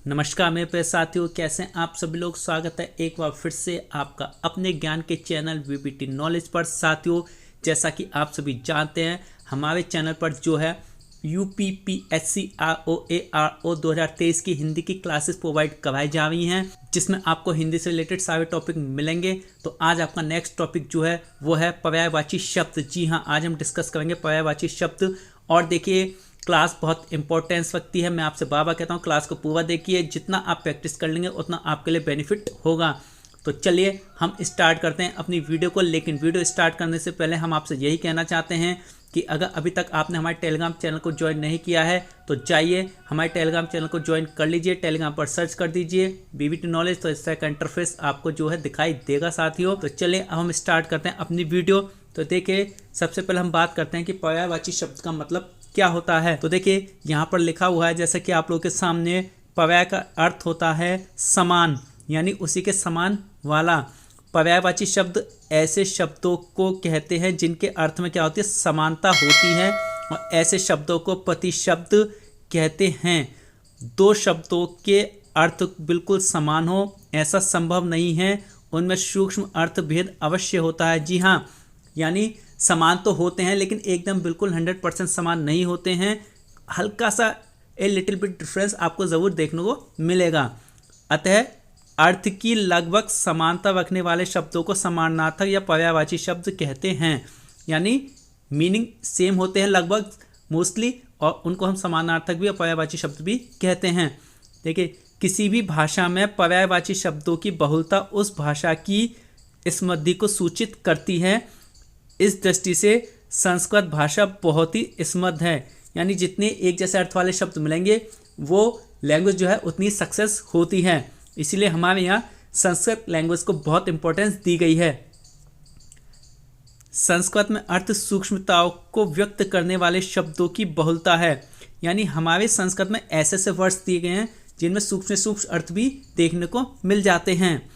नमस्कार मेरे प्यारे साथियों, कैसे हैं आप सभी लोग। स्वागत है एक बार फिर से आपका अपने ज्ञान के चैनल वीबीटी नॉलेज पर। साथियों, जैसा कि आप सभी जानते हैं, हमारे चैनल पर जो है UPPSC ROA 2023 की हिंदी की क्लासेस प्रोवाइड कराई जा रही हैं, जिसमें आपको हिंदी से रिलेटेड सारे टॉपिक मिलेंगे। तो आज आपका नेक्स्ट टॉपिक जो है वो है पर्यायवाची शब्द। जी हाँ, आज हम डिस्कस करेंगे पर्यायवाची शब्द। और देखिए, क्लास बहुत इंपॉर्टेंस रखती है। मैं आपसे बार बार कहता हूँ, क्लास को पूरा देखिए। जितना आप प्रैक्टिस कर लेंगे उतना आपके लिए बेनिफिट होगा। तो चलिए हम स्टार्ट करते हैं अपनी वीडियो को। लेकिन वीडियो स्टार्ट करने से पहले हम आपसे यही कहना चाहते हैं कि अगर अभी तक आपने हमारे टेलीग्राम चैनल को ज्वाइन नहीं किया है तो जाइए हमारे टेलीग्राम चैनल को ज्वाइन कर लीजिए। टेलीग्राम पर सर्च कर दीजिए वीबीटी नॉलेज, तो इसका एक इंटरफेस आपको जो है दिखाई देगा साथियों। तो चलिए अब हम स्टार्ट करते हैं अपनी वीडियो। तो देखिए, सबसे पहले हम बात करते हैं कि पर्यायवाची शब्द का मतलब क्या होता है। तो देखिए, यहाँ पर लिखा हुआ है, जैसे कि आप लोगों के सामने, पर्याय का अर्थ होता है समान, यानी उसी के समान वाला। पर्यायवाची शब्द ऐसे शब्दों को कहते हैं जिनके अर्थ में क्या होती है, समानता होती है। और ऐसे शब्दों को प्रतिशब्द कहते हैं। दो शब्दों के अर्थ बिल्कुल समान हो ऐसा संभव नहीं है, उनमें सूक्ष्म अर्थ भेद अवश्य होता है। जी हाँ, यानी समान तो होते हैं लेकिन एकदम बिल्कुल 100% समान नहीं होते हैं। हल्का सा ए लिटिल बिट डिफरेंस आपको ज़रूर देखने को मिलेगा। अतः अर्थ की लगभग समानता रखने वाले शब्दों को समानार्थक या पर्यायवाची शब्द कहते हैं। यानी मीनिंग सेम होते हैं लगभग, मोस्टली, और उनको हम समानार्थक भी और पर्यायवाची शब्द भी कहते हैं। देखिए, किसी भी भाषा में पर्यायवाची शब्दों की बहुलता उस भाषा की समृद्धि को सूचित करती है। इस दृष्टि से संस्कृत भाषा बहुत ही समृद्ध है। यानी जितने एक जैसे अर्थ वाले शब्द मिलेंगे वो लैंग्वेज जो है उतनी सक्सेस होती है। इसीलिए हमारे यहाँ संस्कृत लैंग्वेज को बहुत इंपॉर्टेंस दी गई है। संस्कृत में अर्थ सूक्ष्मताओं को व्यक्त करने वाले शब्दों की बहुलता है। यानी हमारे संस्कृत में ऐसे ऐसे वर्ड्स दिए गए हैं जिनमें सूक्ष्म सूक्ष्म अर्थ भी देखने को मिल जाते हैं।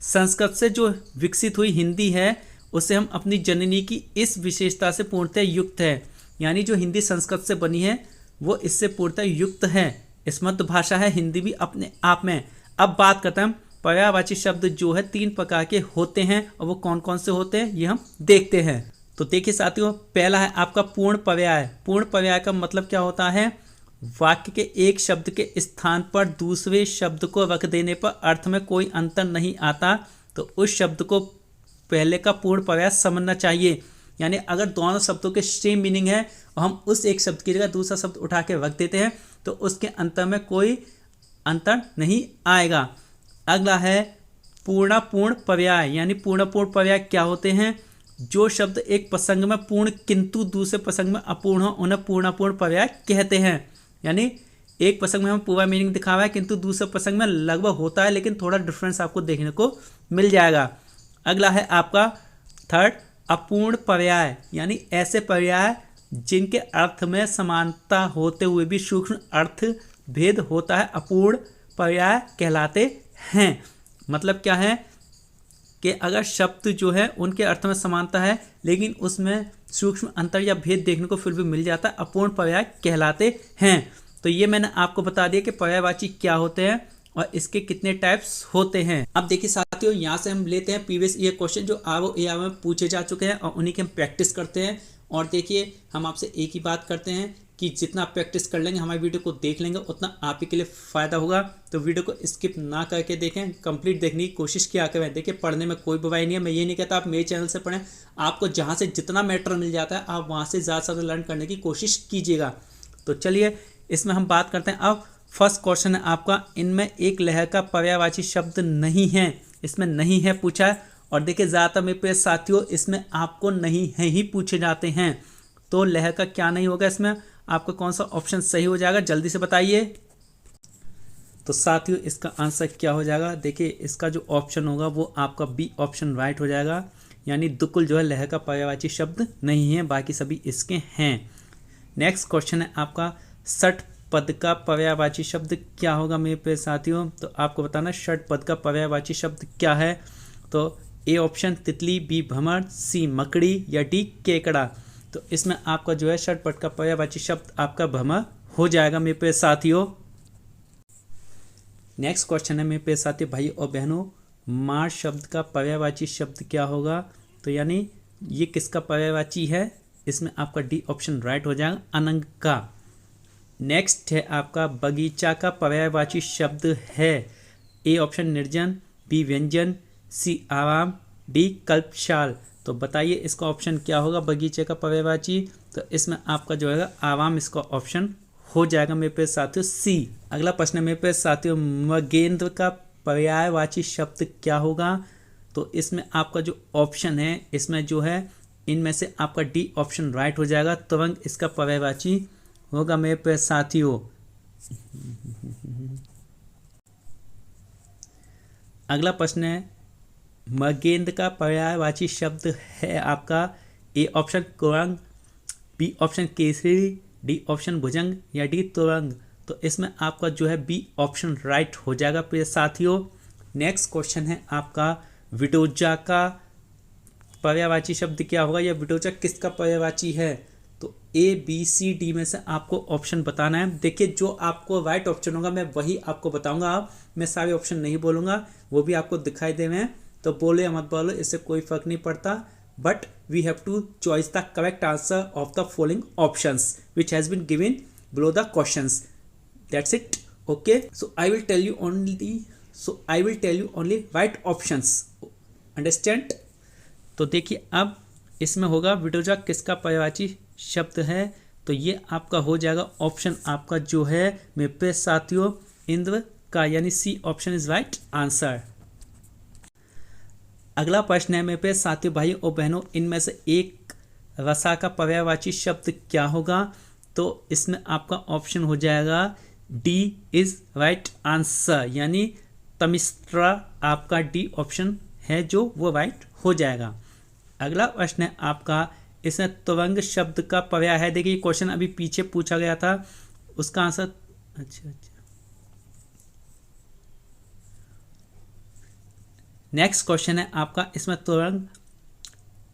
संस्कृत से जो विकसित हुई हिंदी है उससे हम अपनी जननी की इस विशेषता से पूर्णतः युक्त है। यानी जो हिंदी संस्कृत से बनी है वो इससे पूर्णतः युक्त है। समृद्ध भाषा है हिंदी भी अपने आप में। अब बात करते हैं, पर्यायवाची शब्द जो है 3 प्रकार के होते हैं, और वो कौन कौन से होते हैं ये हम देखते हैं। तो देखिए साथियों, पहला है आपका पूर्ण पर्याय। पूर्ण पर्याय का मतलब क्या होता है, वाक्य के एक शब्द के स्थान पर दूसरे शब्द को रख देने पर अर्थ में कोई अंतर नहीं आता, तो उस शब्द को पहले का पूर्ण पर्याय समझना चाहिए। यानी अगर दोनों शब्दों के सेम मीनिंग है और हम उस एक शब्द की जगह दूसरा शब्द उठा के रख देते हैं तो उसके अंतर में कोई अंतर नहीं आएगा। अगला है पूर्ण पर्याय। यानी पूर्ण पर्याय क्या होते हैं, जो शब्द एक प्रसंग में पूर्ण किंतु दूसरे प्रसंग में अपूर्ण हो उन्हें पूर्ण पर्याय कहते हैं। यानी एक प्रसंग में हम पूरा मीनिंग दिखा रहा है किंतु दूसरे प्रसंग में लगभग होता है लेकिन थोड़ा डिफरेंस आपको देखने को मिल जाएगा। अगला है आपका थर्ड, अपूर्ण पर्याय। यानी ऐसे पर्याय जिनके अर्थ में समानता होते हुए भी सूक्ष्म अर्थ भेद होता है, अपूर्ण पर्याय कहलाते हैं। मतलब क्या है कि अगर शब्द जो है उनके अर्थ में समानता है लेकिन उसमें सूक्ष्म अंतर या भेद देखने को फिर भी मिल जाता है, अपूर्ण पर्याय कहलाते हैं। तो ये मैंने आपको बता दिया कि पर्यायवाची क्या होते हैं और इसके कितने टाइप्स होते हैं। अब देखिए साथियों, यहाँ से हम लेते हैं प्रीवियस ईयर क्वेश्चन जो ROA में पूछे जा चुके हैं और उन्हीं की हम प्रैक्टिस करते हैं। और देखिए, हम आपसे एक ही बात करते हैं कि जितना आप प्रैक्टिस कर लेंगे, हमारी वीडियो को देख लेंगे, उतना आप ही के लिए फ़ायदा होगा। तो वीडियो को स्किप ना करके देखें, कंप्लीट देखने की कोशिश किया करें। देखिए, पढ़ने में कोई बुराई नहीं है। मैं ये नहीं कहता आप मेरे चैनल से पढ़ें, आपको जहाँ से जितना मैटर मिल जाता है आप वहाँ से ज़्यादा से ज़्यादा लर्न करने की कोशिश कीजिएगा। तो चलिए इसमें हम बात करते हैं। अब फर्स्ट क्वेश्चन है आपका, इनमें एक लहर का पर्यायवाची शब्द नहीं है। इसमें नहीं है पूछा है। और देखिए, ज़्यादातर मेरे प्रिय साथियों इसमें आपको नहीं है ही पूछे जाते हैं। तो लहर का क्या नहीं होगा, इसमें आपको कौन सा ऑप्शन सही हो जाएगा, जल्दी से बताइए। तो साथियों इसका आंसर क्या हो जाएगा, देखिए इसका जो ऑप्शन होगा वो आपका बी ऑप्शन राइट हो जाएगा। यानी दुकुल जो है लहर का पर्यायवाची शब्द नहीं है, बाकी सभी इसके हैं। नेक्स्ट क्वेश्चन है आपका, षट पद का पर्यायवाची शब्द क्या होगा मेरे प्रिय साथियों। तो आपको बताना षट पद का पर्यायवाची शब्द क्या है। तो ए ऑप्शन तितली, बी भ्रमर, सी मकड़ी या डी केकड़ा। तो इसमें आपका जो है षट पद का पर्यायवाची शब्द आपका भ्रमर हो जाएगा मेरे प्रिय साथियों। नेक्स्ट क्वेश्चन है मेरे प्यारे साथी भाई और बहनों, मार शब्द का पर्यायवाची शब्द क्या होगा? तो यानी ये किसका पर्यायवाची है? इसमें आपका डी ऑप्शन राइट हो जाएगा, अनंग का। नेक्स्ट है आपका बगीचा का पर्यायवाची शब्द है ए ऑप्शन निर्जन, बी व्यंजन, सी आराम, डी कल्पशाल। तो बताइए इसका ऑप्शन क्या होगा बगीचे का पर्यायवाची? तो इसमें आपका जो है आवाम इसका ऑप्शन हो जाएगा मेरे प्यारे साथियों सी। अगला प्रश्न है मेरे प्यारे साथियों, मगेंद्र का पर्यायवाची शब्द क्या होगा? तो इसमें आपका जो ऑप्शन है इसमें जो है इनमें से आपका डी ऑप्शन राइट हो जाएगा, तुरंग इसका पर्यायवाची होगा मेरे प्यारे साथियों। अगला प्रश्न है, मगेंद्र का पर्यायवाची शब्द है आपका ए ऑप्शन कुरंग, बी ऑप्शन केसरी, डी ऑप्शन भुजंग या डी तुरंग। तो इसमें आपका जो है बी ऑप्शन राइट हो जाएगा प्रिय साथियों। नेक्स्ट क्वेश्चन है आपका, विडोजा का पर्यायवाची शब्द क्या होगा या विडोजा किसका पर्यायवाची है? तो ए बी सी डी में से आपको ऑप्शन बताना है। देखिए जो आपको राइट ऑप्शन होगा मैं वही आपको बताऊंगा, आप मैं सारे ऑप्शन नहीं बोलूँगा, वो भी आपको दिखाई दे रहे हैं तो बोलो या मत बोलो इससे कोई फर्क नहीं पड़ता, but we have to choice the correct answer of the following options which has been given below the questions. That's it. Okay, so I will tell you only right options. Understand? तो देखिए अब इसमें होगा विडोजा किसका पर्यायवाची शब्द है? तो ये आपका हो जाएगा ऑप्शन आपका जो है मेरे प्रिय साथियों इंद्र का, यानी C option is right answer. अगला प्रश्न है मेरे प्रिय साथियों भाइयों और बहनों, इनमें से एक रसा का पर्यायवाची शब्द क्या होगा? तो इसमें आपका ऑप्शन हो जाएगा डी इज राइट आंसर, यानी तमिस्त्रा आपका डी ऑप्शन है जो वो राइट हो जाएगा। अगला प्रश्न है आपका, इसमें तुरंग शब्द का पर्याय है। देखिए क्वेश्चन अभी पीछे पूछा गया था, उसका आंसर अच्छा। नेक्स्ट क्वेश्चन है आपका, इसमें तुरंग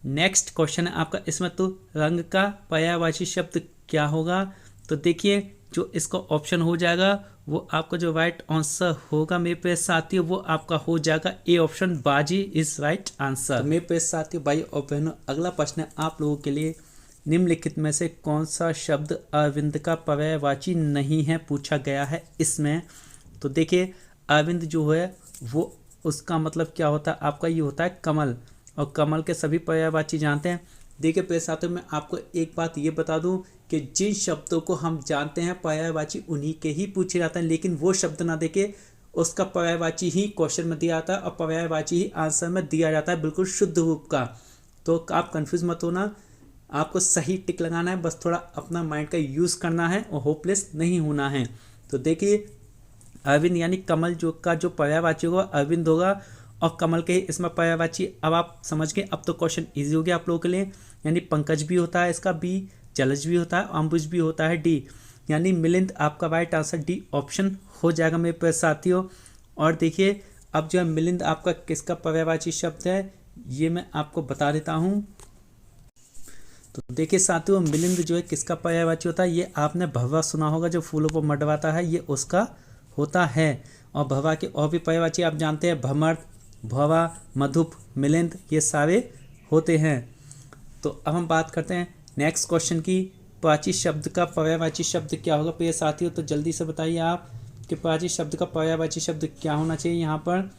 नेक्स्ट क्वेश्चन है आपका, इसमें तुरंग का पर्यायवाची शब्द क्या होगा? तो देखिए जो इसका ऑप्शन हो जाएगा वो आपका जो राइट आंसर होगा मेरे प्रिय साथियों वो आपका हो जाएगा ए ऑप्शन बाजी इज राइट आंसर। मेरे प्रिय साथियों भाई और बहनों, अगला प्रश्न है आप लोगों के लिए, निम्नलिखित में से कौन सा शब्द अरविंद का पर्यायवाची नहीं है पूछा गया है इसमें। तो देखिए अरविंद जो है वो उसका मतलब क्या होता है आपका, ये होता है कमल, और कमल के सभी पर्यायवाची जानते हैं। देखिए प्रिय साथियों मैं आपको एक बात ये बता दूं कि जिन शब्दों को हम जानते हैं पर्यायवाची उन्हीं के ही पूछे जाते हैं, लेकिन वो शब्द ना देके उसका पर्यायवाची ही क्वेश्चन में दिया जाता है और पर्यायवाची ही आंसर में दिया जाता है बिल्कुल शुद्ध रूप का। तो आप कंफ्यूज मत होना, आपको सही टिक लगाना है, बस थोड़ा अपना माइंड का यूज़ करना है और होपलेस नहीं होना है। तो देखिए अरविंद यानी कमल जो का जो पर्यायवाची होगा अरविंद होगा, और कमल के इसमें पर्यायवाची अब आप समझ गए। अब तो क्वेश्चन इजी हो गया आप लोगों के लिए, यानी पंकज भी होता है इसका बी, जलज भी होता है, अम्बुज भी होता है डी, यानी मिलिंद आपका राइट आंसर डी ऑप्शन हो जाएगा मेरे प्यारे साथियों। और देखिए अब जो है मिलिंद आपका किसका पर्यायवाची शब्द है ये मैं आपको बता देता हूँ। तो देखिए साथियों मिलिंद जो है किसका पर्यायवाची होता है, ये आपने भवरा सुना होगा जो फूलों पर मडवाता है, ये उसका होता है। और भवरा के और भी पर्यायवाची आप जानते हैं, भमर, भवा, मधुप, मिलिंद, ये सारे होते हैं। तो अब हम बात करते हैं नेक्स्ट क्वेश्चन की, प्राची शब्द का पर्यायवाची शब्द क्या होगा प्रिय साथियों? तो जल्दी से बताइए आप कि प्राची शब्द का पर्यायवाची शब्द क्या होना चाहिए यहाँ पर।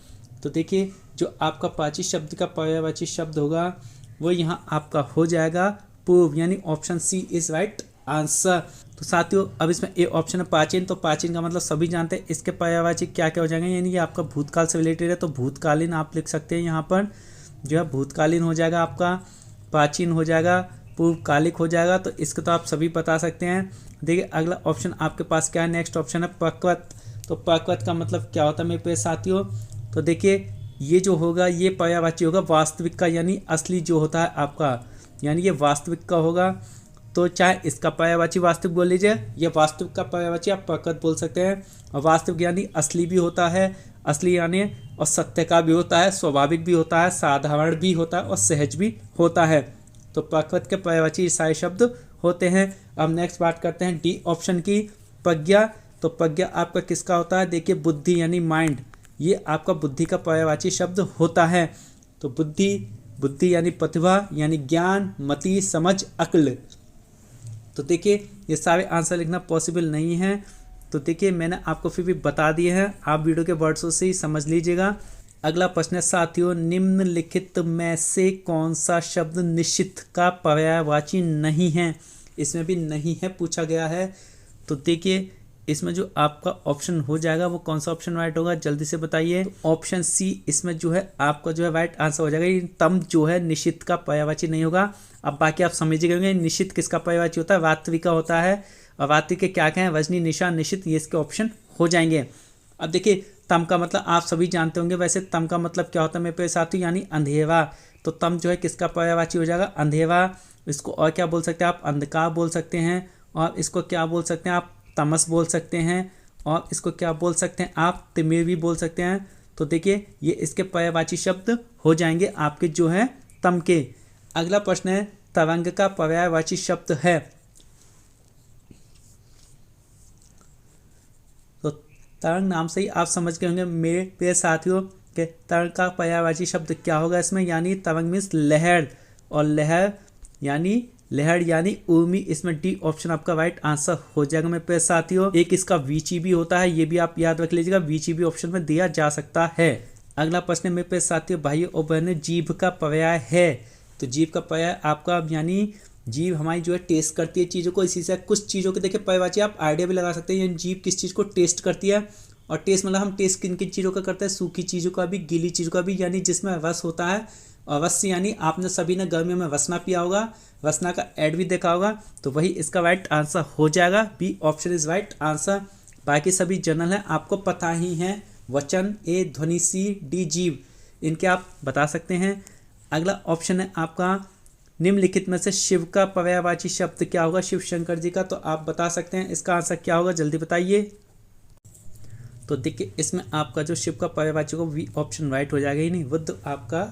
तो देखिए जो आपका प्राची शब्द का पर्यायवाची शब्द होगा वो यहाँ आपका हो जाएगा पूर्व, यानी option C is right answer. तो साथियों अब इसमें ए ऑप्शन है प्राचीन, तो प्राचीन का मतलब सभी जानते हैं, इसके पर्यायवाची क्या क्या हो जाएंगे, यानी ये आपका भूतकाल से रिलेटेड है तो भूतकालीन आप लिख सकते हैं यहाँ पर, जो है भूतकालीन हो जाएगा आपका, प्राचीन हो जाएगा, पूर्वकालिक हो जाएगा। तो इसको तो आप सभी बता सकते हैं। देखिए अगला ऑप्शन आपके पास क्या है, नेक्स्ट ऑप्शन है प्रकृत। तो प्रकृत का मतलब क्या होता है मेरे प्रिय साथियों? तो देखिए ये जो होगा ये पर्यायवाची होगा वास्तविक का, यानी असली जो होता है आपका, यानी ये वास्तविक का होगा। तो चाहे इसका पर्यायवाची वास्तविक बोल लीजिए, ये वास्तविक का पर्यायवाची आप प्रकृत बोल सकते हैं। और वास्तविक यानी असली भी होता है, असली यानी और सत्य का भी होता है, स्वाभाविक भी होता है, साधारण भी होता है और सहज भी होता है। तो प्रकृत के पर्यायवाची सारे शब्द होते हैं। अब नेक्स्ट बात करते हैं डी ऑप्शन की, प्रज्ञा तो प्रज्ञा आपका किसका होता है? देखिए बुद्धि यानी माइंड, ये आपका बुद्धि का पर्यायवाची शब्द होता है। तो बुद्धि यानी प्रतिभा यानी ज्ञान, मति, समझ, अक्ल। तो देखिए ये सारे आंसर लिखना पॉसिबल नहीं है, तो देखिए मैंने आपको फिर भी बता दिए हैं, आप वीडियो के वर्ड्सों से ही समझ लीजिएगा। अगला प्रश्न है साथियों, निम्नलिखित में से कौन सा शब्द निश्चित का पर्यायवाची नहीं है? इसमें भी नहीं है पूछा गया है। तो देखिए इसमें जो आपका ऑप्शन हो जाएगा वो कौन सा ऑप्शन राइट होगा, जल्दी से बताइए। तो ऑप्शन सी इसमें जो है आपका जो है राइट आंसर हो जाएगा। ये तम जो है निश्चित का पर्यायवाची नहीं होगा। अब बाकी आप समझिएगा, निश्चित किसका पर्यायवाची होता है? रात्रि का होता है। और रात्रि के क्या क्या है? रजनी, निशा, निशित, ये इसके ऑप्शन हो जाएंगे। अब देखिए तम का मतलब आप सभी जानते होंगे, वैसे तम का मतलब क्या होता है मेरे प्यारे साथियों? यानी अंधेरा। तो तम जो है किसका पर्यायवाची हो जाएगा? अंधेरा। इसको और क्या बोल सकते हैं आप? अंधकार बोल सकते हैं। और इसको क्या बोल सकते हैं आप? तमस बोल सकते हैं। और इसको क्या बोल सकते हैं आप? तिमिर भी बोल सकते हैं। तो देखिए ये इसके पर्यायवाची शब्द हो जाएंगे आपके जो है तम के। अगला प्रश्न है, तरंग का पर्यायवाची शब्द है। तो तरंग नाम से ही आप समझ गए होंगे मेरे प्रिय साथियों के तरंग का पर्यायवाची शब्द क्या होगा इसमें? यानी तरंग मीन्स लहर, और लहर यानी उर्मी। इसमें डी ऑप्शन आपका राइट आंसर हो जाएगा मेरे प्रिय साथियों। एक इसका वीची भी होता है, ये भी आप याद रख लीजिएगा, वीची भी ऑप्शन में दिया जा सकता है। अगला प्रश्न मेरे प्रिय साथियों, भाइयों और बहनों, जीभ का पर्याय है। तो जीभ का पर्याय आपका यानी जीभ हमारी जो है टेस्ट करती है चीज़ों को। इसी से कुछ चीज़ों के देखिए पर्यायवाची आप आइडिया भी लगा सकते हैं, यानी जीभ किस चीज़ को टेस्ट करती है। और टेस्ट मतलब हम टेस्ट किन किन चीज़ों का करते हैं? सूखी चीज़ों का भी, गीली चीज़ों का भी, यानी जिसमें रस होता है। और रस यानी आपने सभी ने गर्मियों में रसना पिया होगा, रसना का ऐड भी देखा होगा, तो वही इसका राइट आंसर हो जाएगा। B option is right answer. बाकी सभी जनरल हैं, आपको पता ही है। वचन, ए, ध्वनि, सी, डी, जीव, इनके आप बता सकते हैं। अगला ऑप्शन है आपका, निम्नलिखित में से शिव का पर्यायवाची शब्द क्या होगा? शिव शंकर जी का। तो आप बता सकते हैं इसका आंसर क्या होगा, जल्दी बताइए। तो देखिए इसमें आपका जो शिव का पर्यायवाची होगा वी ऑप्शन राइट हो जाएगा, ही नहीं बुद्ध आपका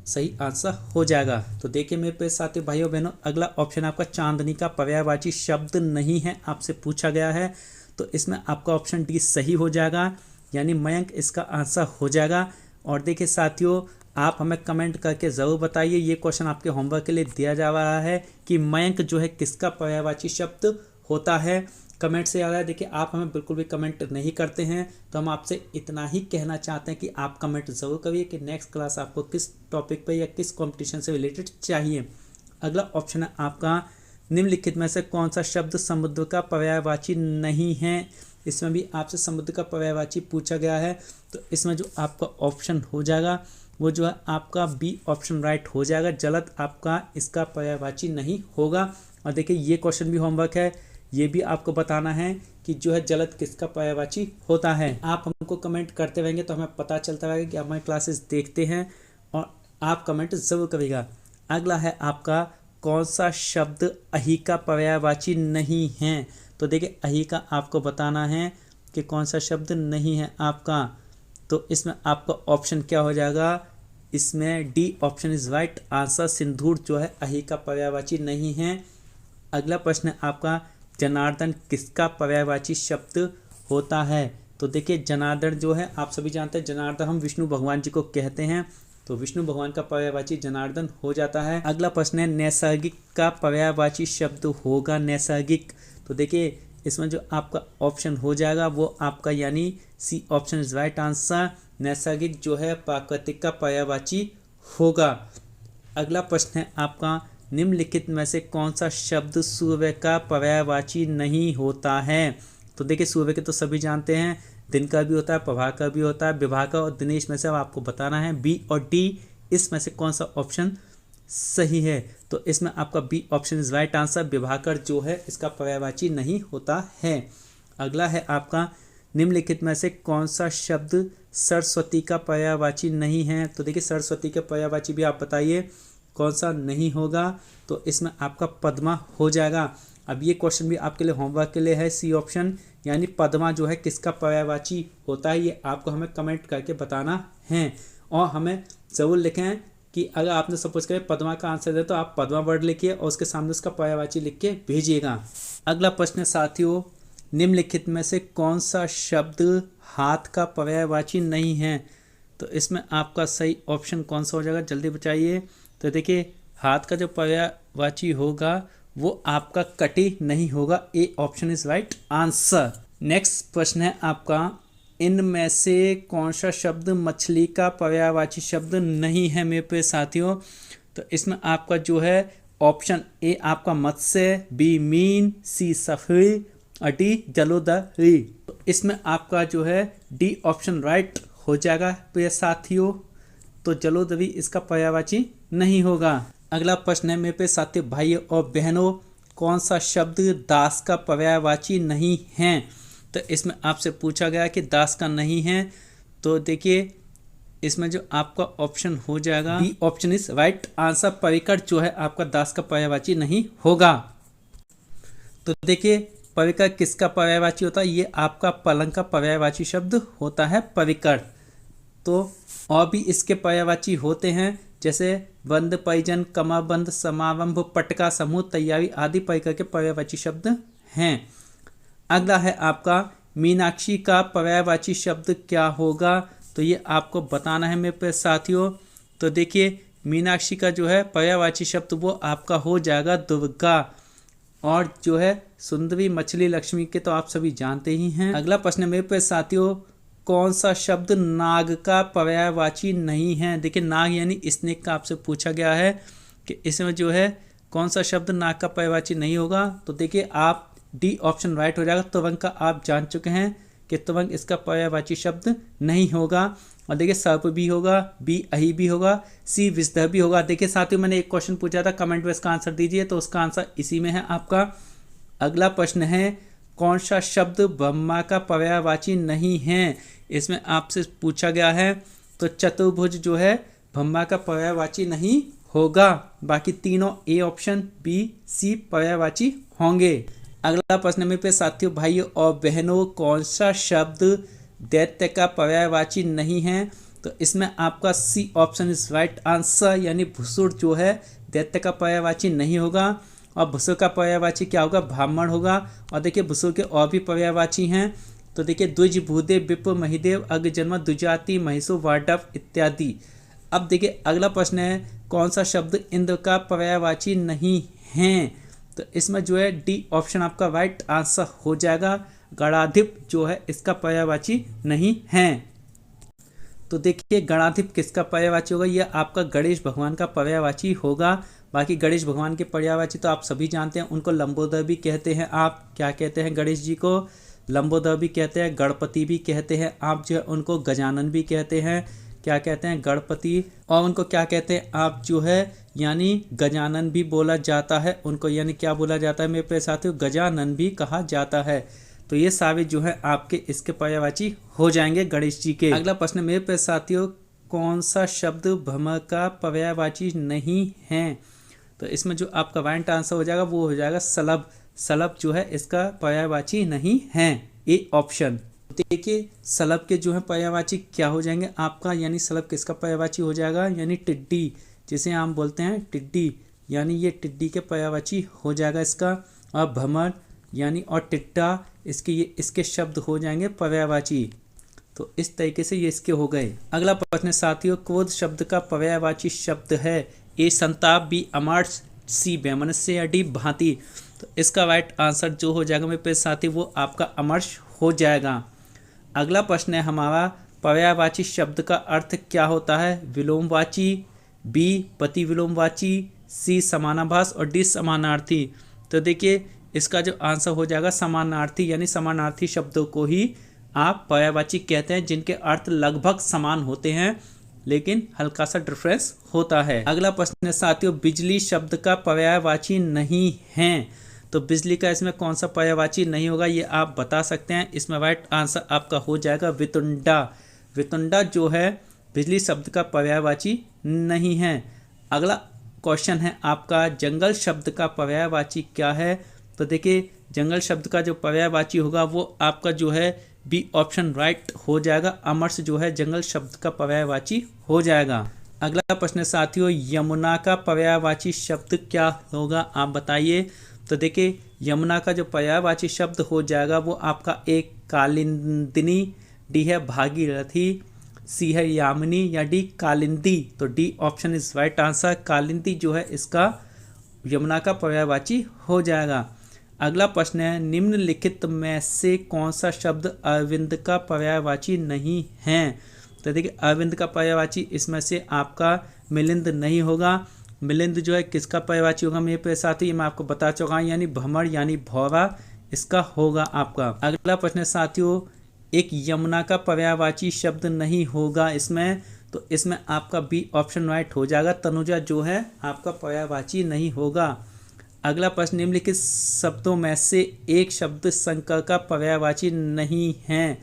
सही आंसर हो जाएगा। तो देखिए मेरे प्रिय साथी भाइयों बहनों, अगला ऑप्शन आपका चांदनी का पर्यायवाची शब्द नहीं है, आपसे पूछा गया है। तो इसमें आपका ऑप्शन डी सही हो जाएगा, यानी मयंक इसका आंसर हो जाएगा। और देखिए साथियों आप हमें कमेंट करके ज़रूर बताइए, ये क्वेश्चन आपके होमवर्क के लिए दिया जा रहा है कि मयंक जो है किसका पर्यायवाची शब्द होता है। कमेंट से याद है, देखिए आप हमें बिल्कुल भी कमेंट नहीं करते हैं, तो हम आपसे इतना ही कहना चाहते हैं कि आप कमेंट ज़रूर करिए कि नेक्स्ट क्लास आपको किस टॉपिक पे या किस कंपटीशन से रिलेटेड चाहिए। अगला ऑप्शन है आपका, निम्नलिखित में से कौन सा शब्द समुद्र का पर्यायवाची नहीं है? इसमें भी आपसे समुद्र का पर्यायवाची पूछा गया है। तो इसमें जो आपका ऑप्शन हो जाएगा वो जो है आपका बी ऑप्शन राइट हो जाएगा। जलद आपका इसका पर्यायवाची नहीं होगा। और देखिए ये क्वेश्चन भी होमवर्क है, ये भी आपको बताना है कि जो है जलद किसका पर्यायवाची होता है। आप हमको कमेंट करते रहेंगे तो हमें पता चलता रहेगा कि आप हमारी क्लासेस देखते हैं, और आप कमेंट ज़रूर करिएगा। अगला है आपका, कौन सा शब्द अहि का पर्यायवाची नहीं है? तो देखिए अहि का आपको बताना है कि कौन सा शब्द नहीं है आपका। तो इसमें आपका ऑप्शन क्या हो जाएगा? इसमें D option is right answer. सिंदूर जो है अहि का पर्यायवाची नहीं है। अगला प्रश्न है आपका, जनार्दन किसका पर्यायवाची शब्द होता है? तो देखिए जनार्दन जो है आप सभी जानते हैं, जनार्दन हम विष्णु भगवान जी को कहते हैं, तो विष्णु भगवान का पर्यायवाची जनार्दन हो जाता है। अगला प्रश्न है, नैसर्गिक का पर्यायवाची शब्द होगा नैसर्गिक। तो देखिए इसमें जो आपका ऑप्शन हो जाएगा वो आपका यानी C option is right answer. नैसर्गिक जो है प्राकृतिक का पर्यायवाची होगा। अगला प्रश्न है आपका, निम्नलिखित में से कौन सा शब्द सूर्य का पर्यायवाची नहीं होता है? तो देखिए सूर्य के तो सभी जानते हैं, दिन का भी होता है, प्रभा का भी होता है, विभा का और दिनेश में से आपको बताना है बी और डी इसमें से कौन सा ऑप्शन सही है। तो इसमें आपका B option is right answer. विभाकर जो है इसका पर्यायवाची नहीं होता है। अगला है आपका, निम्नलिखित में से कौन सा शब्द सरस्वती का पर्यायवाची नहीं है? तो देखिए सरस्वती के पर्यायवाची भी आप बताइए कौन सा नहीं होगा। तो इसमें आपका पद्मा हो जाएगा। अब ये क्वेश्चन भी आपके लिए होमवर्क के लिए है, सी ऑप्शन, यानी पद्मा जो है किसका पर्यायवाची होता है, ये आपको हमें कमेंट करके बताना है। और हमें ज़रूर लिखें कि अगर आपने सपोज करें पद्मा का आंसर दे तो आप पद्मा वर्ड लिखिए और उसके सामने उसका पर्यायवाची लिख के भेजिएगा। अगला प्रश्न साथियों, निम्नलिखित में से कौन सा शब्द हाथ का पर्यायवाची नहीं है? तो इसमें आपका सही ऑप्शन कौन सा हो जाएगा, जल्दी बताइए। तो देखिए हाथ का जो पर्यायवाची होगा वो आपका कटी नहीं होगा। A option is right answer. Next प्रश्न है आपका, इनमें से कौन सा शब्द मछली का पर्यायवाची शब्द नहीं है मेरे प्रिय साथियों? तो इसमें आपका जो है ऑप्शन ए आपका मत्स्य, बी मीन, सी सफरी और डी जलोदरी। तो इसमें आपका जो है डी ऑप्शन राइट हो जाएगा प्रिय साथियों। तो जलोदरी इसका पर्यायवाची नहीं होगा। अगला प्रश्न है मेरे प्रिय साथियों भाइयों और बहनों, कौन सा शब्द दास का पर्यायवाची नहीं है? तो इसमें आपसे पूछा गया कि दास का नहीं है। तो देखिए इसमें जो आपका ऑप्शन हो जाएगा B option is right answer. परिकर जो है आपका दास का पर्यायवाची नहीं होगा। तो देखिए परिकर किसका पर्यायवाची होता है? ये आपका पलंग का पर्यायवाची शब्द होता है परिकर। तो और भी इसके पर्यायवाची होते हैं जैसे बंद, परिजन, कमरबंद, समारंभ, पटका, समूह, तैयारी आदि परिकर के पर्यायवाची शब्द हैं। अगला है आपका मीनाक्षी का पर्यायवाची शब्द क्या होगा? तो ये आपको बताना है मेरे प्रिय साथियों। तो देखिए मीनाक्षी का जो है पर्यायवाची शब्द वो आपका हो जाएगा दुर्गा। और जो है सुंदरी, मछली, लक्ष्मी के तो आप सभी जानते ही हैं। अगला प्रश्न मेरे प्रिय साथियों, कौन सा शब्द नाग का पर्यायवाची नहीं है? देखिए नाग यानी स्नेक का आपसे पूछा गया है कि इसमें जो है कौन सा शब्द नाग का पर्यायवाची नहीं होगा? तो देखिए आप डी ऑप्शन राइट हो जाएगा। तुरंग का आप जान चुके हैं कि तुरंग इसका पर्यायवाची शब्द नहीं होगा। और देखिए सर्प भी होगा, बी अही भी होगा, सी विषधर भी होगा। देखिए साथियों मैंने एक क्वेश्चन पूछा था, कमेंट में इसका आंसर दीजिए। तो उसका आंसर इसी में है आपका। अगला प्रश्न है, कौन सा शब्द ब्रह्मा का पर्यायवाची नहीं है? इसमें आपसे पूछा गया है। तो चतुर्भुज जो है ब्रह्मा का पर्यायवाची नहीं होगा। बाकी तीनों ए ऑप्शन, बी, सी पर्यायवाची होंगे। अगला प्रश्न में पे साथियों भाइयों और बहनों, कौन सा शब्द दैत्य का पर्यायवाची नहीं है? तो इसमें आपका C option is right answer, यानी भुसुर जो है दैत्य का पर्यायवाची नहीं होगा। और भुसुर का पर्यायवाची क्या होगा? ब्राह्मण होगा। और देखिए भुसुर के और भी पर्यायवाची हैं। तो देखिए द्विज, भूदेव, विप्र, महिदेव, अग्रजन्म, द्विजाति, महिषो, वार्डव इत्यादि। अब देखिए अगला प्रश्न है, कौन सा शब्द इंद्र का पर्यायवाची नहीं है? तो इसमें जो है डी ऑप्शन आपका राइट आंसर हो जाएगा। गणाधिप जो है इसका पर्यायवाची नहीं है। तो देखिए गणाधिप किसका पर्यायवाची होगा? यह आपका गणेश भगवान का पर्यायवाची होगा। बाकी गणेश भगवान के पर्यायवाची तो आप सभी जानते हैं, उनको लंबोदर भी कहते हैं। आप क्या कहते हैं गणेश जी को? लंबोदर भी कहते हैं, गणपति भी कहते हैं। आप जो है उनको गजानन भी कहते हैं। क्या कहते हैं? गणपति। और उनको क्या कहते हैं आप जो है, यानी गजानन भी बोला जाता है उनको, यानी क्या बोला जाता है मेरे प्रिय साथियों? गजानन भी कहा जाता है। तो ये सारे जो है आपके इसके पर्यायवाची हो जाएंगे गणेश जी के। अगला प्रश्न मेरे प्रिय साथियों, कौन सा शब्द भ्रमर का पर्यायवाची नहीं है? तो इसमें जो आपका राइट आंसर हो जाएगा वो हो जाएगा सलभ। सलभ जो है इसका पर्यायवाची नहीं है, ए ऑप्शन। देखिए सलभ के जो है पर्यायवाची क्या हो जाएंगे आपका, यानी सलभ किसका पर्यायवाची हो जाएगा? यानी टिड्डी, जिसे हम बोलते हैं टिड्डी, यानी ये टिड्डी के पर्यायवाची हो जाएगा इसका। और भ्रमर यानी और टिड्डा इसके शब्द हो जाएंगे पर्यायवाची। तो इस तरीके से ये इसके हो गए। अगला प्रश्न साथियों, क्रोध शब्द का पर्यायवाची शब्द है? ए संताप, बी अमर्ष, सी वैमनस्य या डी भांति। तो इसका राइट आंसर जो हो जाएगा मेरे प्रिय साथी वो आपका अमर्ष हो जाएगा। अगला प्रश्न है हमारा, पर्यायवाची शब्द का अर्थ क्या होता है? विलोमवाची, बी प्रतिविलोमवाची, सी समानाभास और डी समानार्थी। तो देखिए इसका जो आंसर हो जाएगा समानार्थी, यानी समानार्थी शब्दों को ही आप पर्यायवाची कहते हैं जिनके अर्थ लगभग समान होते हैं लेकिन हल्का सा डिफरेंस होता है। अगला प्रश्न साथियों, बिजली शब्द का पर्यायवाची नहीं है। तो बिजली का इसमें कौन सा पर्यायवाची नहीं होगा ये आप बता सकते हैं। इसमें राइट आंसर आपका हो जाएगा वितुंडा। वितुंडा जो है बिजली शब्द का पर्यायवाची नहीं है। अगला क्वेश्चन है आपका, जंगल शब्द का पर्यायवाची क्या है? तो देखिए जंगल शब्द का जो पर्यायवाची होगा वो आपका जो है बी ऑप्शन राइट हो जाएगा। अमर्ष जो है जंगल शब्द का पर्यायवाची हो जाएगा। अगला प्रश्न साथियों, यमुना का पर्यायवाची शब्द क्या होगा आप बताइए। तो देखिए यमुना का जो पर्यायवाची शब्द हो जाएगा वो आपका एक कालिंदिनी, डी है भागीरथी, सी है यामिनी या डी कालिंदी। तो D option is right answer. Kalindi जो है इसका यमुना का पर्यायवाची हो जाएगा। अगला प्रश्न है निम्नलिखित में से कौन सा शब्द अरविंद का पर्यायवाची नहीं है। तो देखिए अरविंद का पर्यायवाची इसमें से आपका मिलिंद नहीं होगा। मिलिंद जो है किसका पर्यायवाची होगा मेरे प्यारे साथियों, ये मैं आपको बता चुका हूँ, यानी भ्रमर यानी भौरा इसका होगा आपका। अगला प्रश्न साथियों एक यमुना का पर्यायवाची शब्द नहीं होगा इसमें, तो इसमें आपका बी ऑप्शन राइट हो जाएगा। तनुजा जो है आपका पर्यायवाची नहीं होगा। अगला प्रश्न निम्नलिखित शब्दों में से एक शब्द शंकर का पर्यायवाची नहीं है।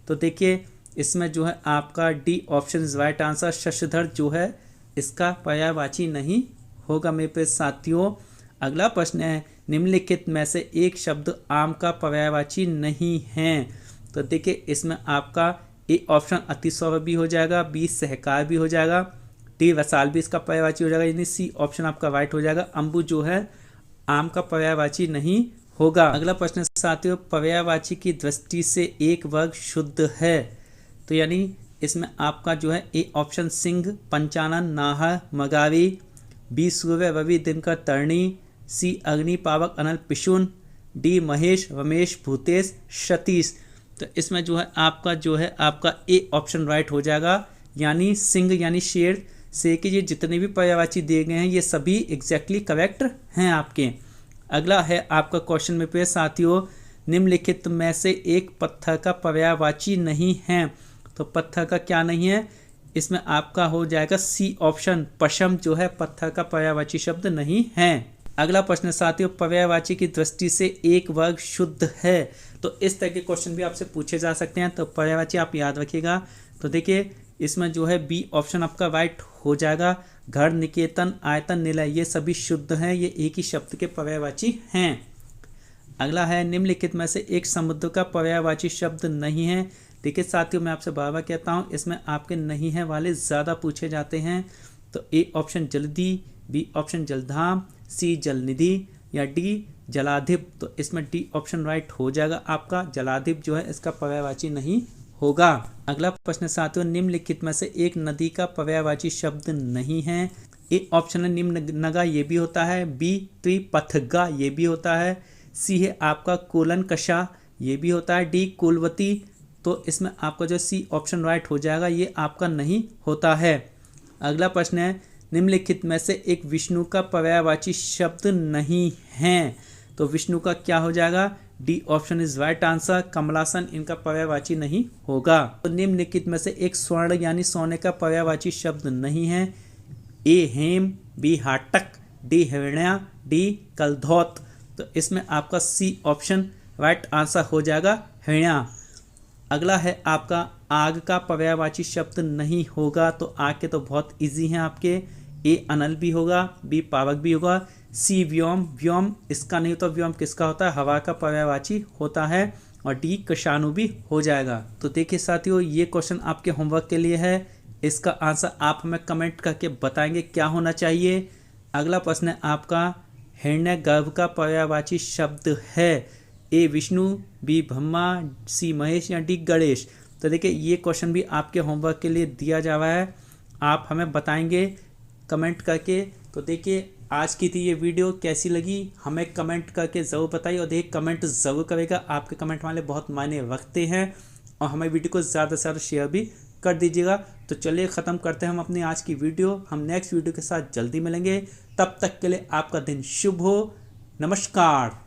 तो देखिए इसमें जो है आपका D option is right answer. शशधर जो है इसका पर्यायवाची नहीं होगा मेरे प्यारे साथियों। अगला प्रश्न है निम्नलिखित में से एक शब्द आम का पर्यायवाची नहीं है। तो देखिए इसमें आपका ए ऑप्शन अतिस्वर भी हो जाएगा, बी सहकार भी हो जाएगा, डी वसाल भी इसका पर्यायवाची हो जाएगा, यानी सी ऑप्शन आपका राइट हो जाएगा। अम्बु जो है आम का पर्यायवाची नहीं होगा। अगला प्रश्न साथियों पर्यायवाची की दृष्टि से एक वर्ग शुद्ध है। तो यानी इसमें आपका जो है ए ऑप्शन सिंह, पंचानन, नाहर, मगावी, बी सूर्य, रवि, दिनकर, तरणी, सी अग्नि, पावक, अनल, पिशुन, डी महेश, रमेश, भूतेश, सतीश। तो इसमें जो है आपका ए ऑप्शन राइट हो जाएगा, यानी सिंह यानी शेर से कि ये जितने भी पर्यायवाची दिए गए हैं ये सभी एग्जैक्टली करेक्ट हैं आपके। अगला है आपका क्वेश्चन में पे साथियों निम्नलिखित में से एक पत्थर का पर्यायवाची नहीं है। तो पत्थर का क्या नहीं है, इसमें आपका हो जाएगा सी ऑप्शन, पशम जो है पत्थर का पर्यायवाची शब्द नहीं है। अगला प्रश्न साथियों पर्यायवाची की दृष्टि से एक वर्ग शुद्ध है। तो इस तरह के क्वेश्चन भी आपसे पूछे जा सकते हैं, तो पर्यायवाची आप याद रखिएगा। तो देखिए इसमें जो है बी ऑप्शन आपका राइट हो जाएगा। घर, निकेतन, आयतन, निलय ये सभी शुद्ध हैं, ये एक ही शब्द के पर्यायवाची हैं। अगला है निम्नलिखित में से एक समुद्र का पर्यायवाची शब्द नहीं है। देखिए साथियों मैं आपसे बार बार कहता हूँ इसमें आपके नहीं है वाले ज़्यादा पूछे जाते हैं। तो ए ऑप्शन जलधि, बी ऑप्शन जलधाम, सी जलनिधि या डी जलाधिप। तो इसमें डी ऑप्शन राइट हो जाएगा आपका। जलाधिप जो है इसका पर्यायवाची नहीं होगा। अगला प्रश्न साथियों निम्नलिखित में से एक नदी का पर्यायवाची शब्द नहीं है। ए ऑप्शन है निम्नगा, ये भी होता है, बी त्रिपथगा ये भी होता है, सी है आपका कोलनकषा ये भी होता है, डी कुलवती। तो इसमें आपका जो सी ऑप्शन राइट हो जाएगा, ये आपका नहीं होता है। अगला प्रश्न है निम्नलिखित में से एक विष्णु का पर्यायवाची शब्द नहीं है। तो विष्णु का क्या हो जाएगा, D option is right answer. कमलासन इनका पर्यायवाची नहीं होगा। तो निम्नलिखित में से एक स्वर्ण यानी सोने का पर्यायवाची शब्द नहीं है। ए हेम, बी हाटक, डी हिरण्या, डी कलधौत। तो इसमें आपका सी ऑप्शन राइट आंसर हो जाएगा हिरण्या। अगला है आपका आग का पर्यायवाची शब्द नहीं होगा। तो आग के तो बहुत इजी हैं आपके। ए अनल भी होगा, बी पावक भी होगा, सी व्योम, व्योम इसका नहीं होता। व्योम किसका होता है, हवा का पर्यायवाची होता है, और डी कशानु भी हो जाएगा। तो देखिए साथियों ये क्वेश्चन आपके होमवर्क के लिए है। इसका आंसर आप हमें कमेंट करके बताएंगे क्या होना चाहिए। अगला प्रश्न है आपका हिरण्यगर्भ का पर्यायवाची शब्द है। ए विष्णु, बी ब्रह्मा, सी महेश या डी गणेश। तो देखिए ये क्वेश्चन भी आपके होमवर्क के लिए दिया जा रहा है, आप हमें बताएंगे कमेंट करके। तो देखिए आज की थी ये वीडियो, कैसी लगी हमें कमेंट करके ज़रूर बताइए। और देखिए कमेंट ज़रूर करेगा, आपके कमेंट वाले बहुत मायने रखते हैं। और हमें वीडियो को ज़्यादा से ज़्यादा शेयर भी कर दीजिएगा। तो चलिए ख़त्म करते हैं हम अपनी आज की वीडियो। हम नेक्स्ट वीडियो के साथ जल्दी मिलेंगे, तब तक के लिए आपका दिन शुभ हो। नमस्कार।